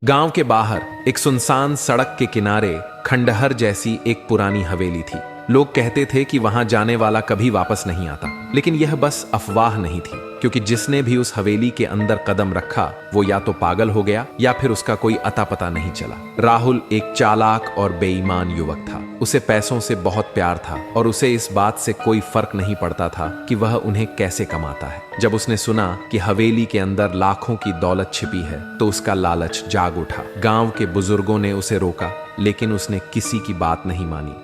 गांव के बाहर एक सुनसान सड़क के किनारे खंडहर जैसी एक पुरानी हवेली थी। लोग कहते थे कि वहां जाने वाला कभी वापस नहीं आता, लेकिन यह बस अफवाह नहीं थी, क्योंकि जिसने भी उस हवेली के अंदर कदम रखा वो या तो पागल हो गया या फिर उसका कोई अता पता नहीं चला। राहुल एक चालाक और बेईमान युवक था। उसे पैसों से बहुत प्यार था और उसे इस बात से कोई फर्क नहीं पड़ता था कि वह उन्हें कैसे कमाता है। जब उसने सुना कि हवेली के अंदर लाखों की दौलत छिपी है तो उसका लालच जाग उठा। गांव के बुजुर्गों ने उसे रोका, लेकिन उसने किसी की बात नहीं मानी।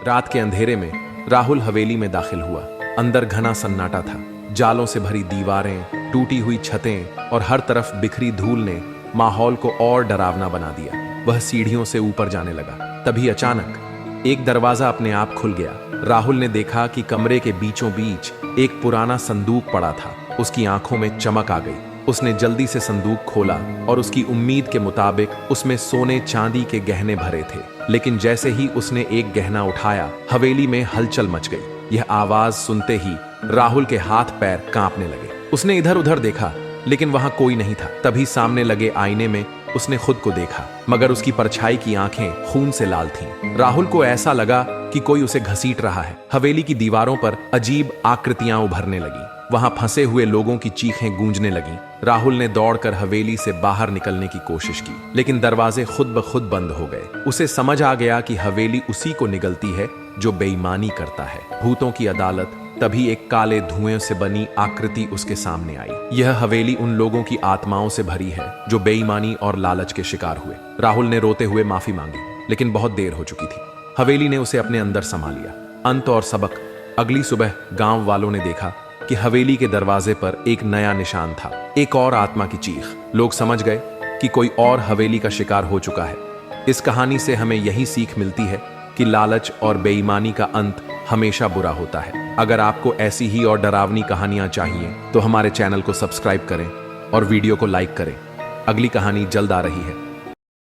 रात के अंधेरे में राहुल हवेली में दाखिल हुआ। अंदर घना सन्नाटा था। जालों से भरी दीवारें, टूटी हुई छतें और हर तरफ बिखरी धूल ने माहौल को और डरावना बना दिया। वह सीढ़ियों से ऊपर जाने लगा। तभी अचानक एक दरवाजा अपने आप खुल गया। राहुल ने देखा कि कमरे के बीचों बीच एक पुराना संदूक पड़ा था। उसकी आंखों में चमक आ गई। उसने जल्दी से संदूक खोला और उसकी उम्मीद के मुताबिक उसमें सोने चांदी के गहने भरे थे। लेकिन जैसे ही उसने एक गहना उठाया, हवेली में हलचल मच गई। यह आवाज सुनते ही राहुल के हाथ पैर कांपने लगे। उसने इधर उधर देखा, लेकिन वहां कोई नहीं था। तभी सामने लगे आईने में उसने खुद को देखा, मगर उसकी परछाई की आंखें खून से लाल थीं। राहुल को ऐसा लगा कि कोई उसे घसीट रहा है। हवेली की दीवारों पर अजीब आकृतियां उभरने लगी। वहां फंसे हुए लोगों की चीखें गूंजने लगीं। राहुल ने दौड़कर हवेली से बाहर निकलने की कोशिश की, लेकिन दरवाजे खुद ब खुद बंद हो गए। उसे समझ आ गया कि हवेली उसी को निगलती है जो बेईमानी करता है। भूतों की अदालत। तभी एक काले धुएं से बनी आकृति उसके सामने आई। यह हवेली उन लोगों की आत्माओं से भरी है जो बेईमानी और लालच के शिकार हुए। राहुल ने रोते हुए माफी मांगी, लेकिन बहुत देर हो चुकी थी। हवेली ने उसे अपने अंदर समा लिया। अंत और सबक। अगली सुबह गांव वालों ने देखा कि हवेली के दरवाजे पर एक नया निशान था, एक और आत्मा की चीख। लोग समझ गए कि कोई और हवेली का शिकार हो चुका है। इस कहानी से हमें यही सीख मिलती है कि लालच और बेईमानी का अंत हमेशा बुरा होता है। अगर आपको ऐसी ही और डरावनी कहानियां चाहिए तो हमारे चैनल को सब्सक्राइब करें और वीडियो को लाइक करें। अगली कहानी जल्द आ रही है।